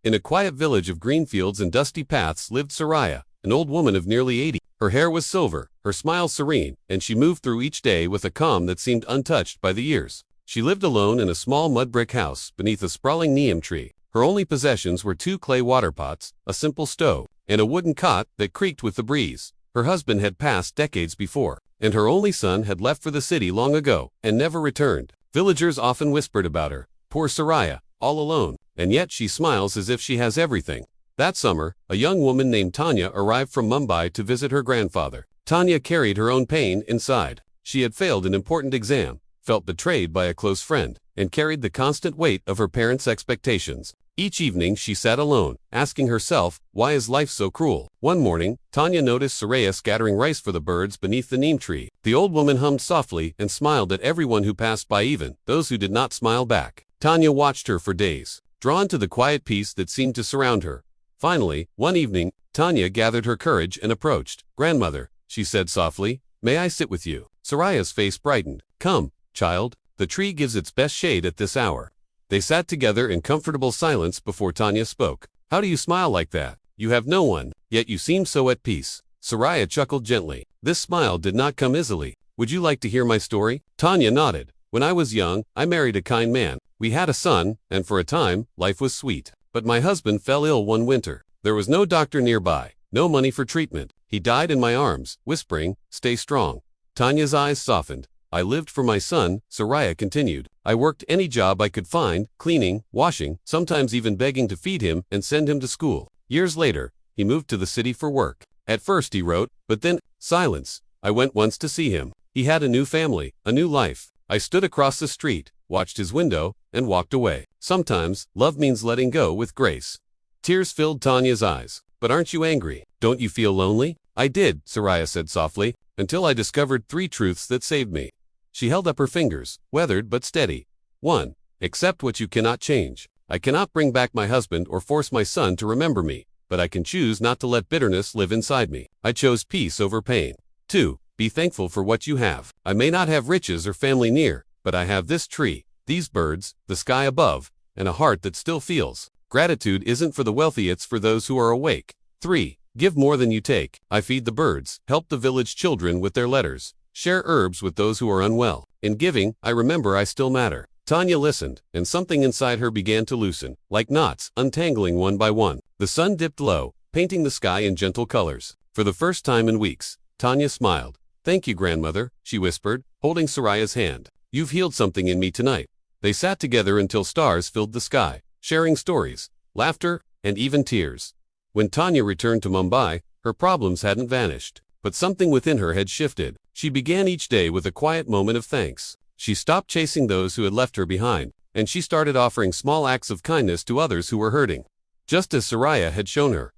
In a quiet village of green fields and dusty paths lived Soraya, an old woman of nearly 80. Her hair was silver, her smile serene, and she moved through each day with a calm that seemed untouched by the years. She lived alone in a small mud-brick house beneath a sprawling neem tree. Her only possessions were 2 clay water pots, a simple stove, and a wooden cot that creaked with the breeze. Her husband had passed decades before, and her only son had left for the city long ago and never returned. Villagers often whispered about her, "Poor Soraya, all alone," and yet she smiles as if she has everything. That summer, a young woman named Tanya arrived from Mumbai to visit her grandfather. Tanya carried her own pain inside. She had failed an important exam, felt betrayed by a close friend, and carried the constant weight of her parents' expectations. Each evening she sat alone, asking herself, why is life so cruel? One morning, Tanya noticed Soraya scattering rice for the birds beneath the neem tree. The old woman hummed softly and smiled at everyone who passed by, even those who did not smile back. Tanya watched her for days, drawn to the quiet peace that seemed to surround her. Finally, one evening, Tanya gathered her courage and approached. "Grandmother," she said softly, "may I sit with you?" Soraya's face brightened. "Come, child, the tree gives its best shade at this hour." They sat together in comfortable silence before Tanya spoke. "How do you smile like that? You have no one, yet you seem so at peace." Soraya chuckled gently. "This smile did not come easily. Would you like to hear my story?" Tanya nodded. "When I was young, I married a kind man. We had a son, and for a time, life was sweet. But my husband fell ill one winter. There was no doctor nearby, no money for treatment. He died in my arms, whispering, 'Stay strong.'" Tanya's eyes softened. "I lived for my son," Soraya continued. "I worked any job I could find, cleaning, washing, sometimes even begging to feed him and send him to school. Years later, he moved to the city for work. At first he wrote, but then, silence. I went once to see him. He had a new family, a new life. I stood across the street, watched his window, and walked away. Sometimes, love means letting go with grace." Tears filled Tanya's eyes. "But aren't you angry? Don't you feel lonely?" "I did," Soraya said softly, "until I discovered 3 truths that saved me." She held up her fingers, weathered but steady. 1. Accept what you cannot change. I cannot bring back my husband or force my son to remember me, but I can choose not to let bitterness live inside me. I chose peace over pain. 2. Be thankful for what you have. I may not have riches or family near, but I have this tree, these birds, the sky above, and a heart that still feels. Gratitude isn't for the wealthy, it's for those who are awake. 3. Give more than you take. I feed the birds, help the village children with their letters, share herbs with those who are unwell. In giving, I remember I still matter." Tanya listened, and something inside her began to loosen, like knots, untangling one by one. The sun dipped low, painting the sky in gentle colors. For the first time in weeks, Tanya smiled. "Thank you, grandmother," she whispered, holding Soraya's hand. "You've healed something in me tonight." They sat together until stars filled the sky, sharing stories, laughter, and even tears. When Tanya returned to Mumbai, her problems hadn't vanished, but something within her had shifted. She began each day with a quiet moment of thanks. She stopped chasing those who had left her behind, and she started offering small acts of kindness to others who were hurting. Just as Soraya had shown her.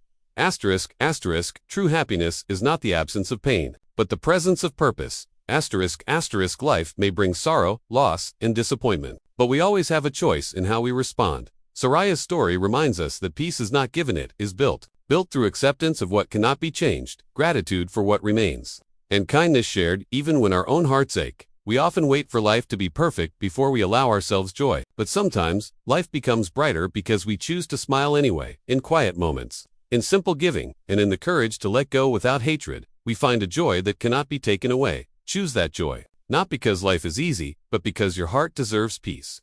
True happiness is not the absence of pain, but the presence of purpose. Life may bring sorrow, loss, and disappointment, but we always have a choice in how we respond. Soraya's story reminds us that peace is not given, it is built. Built through acceptance of what cannot be changed, gratitude for what remains, and kindness shared even when our own hearts ache. We often wait for life to be perfect before we allow ourselves joy, but sometimes, life becomes brighter because we choose to smile anyway, in quiet moments, in simple giving, and in the courage to let go without hatred. We find a joy that cannot be taken away. Choose that joy, not because life is easy, but because your heart deserves peace.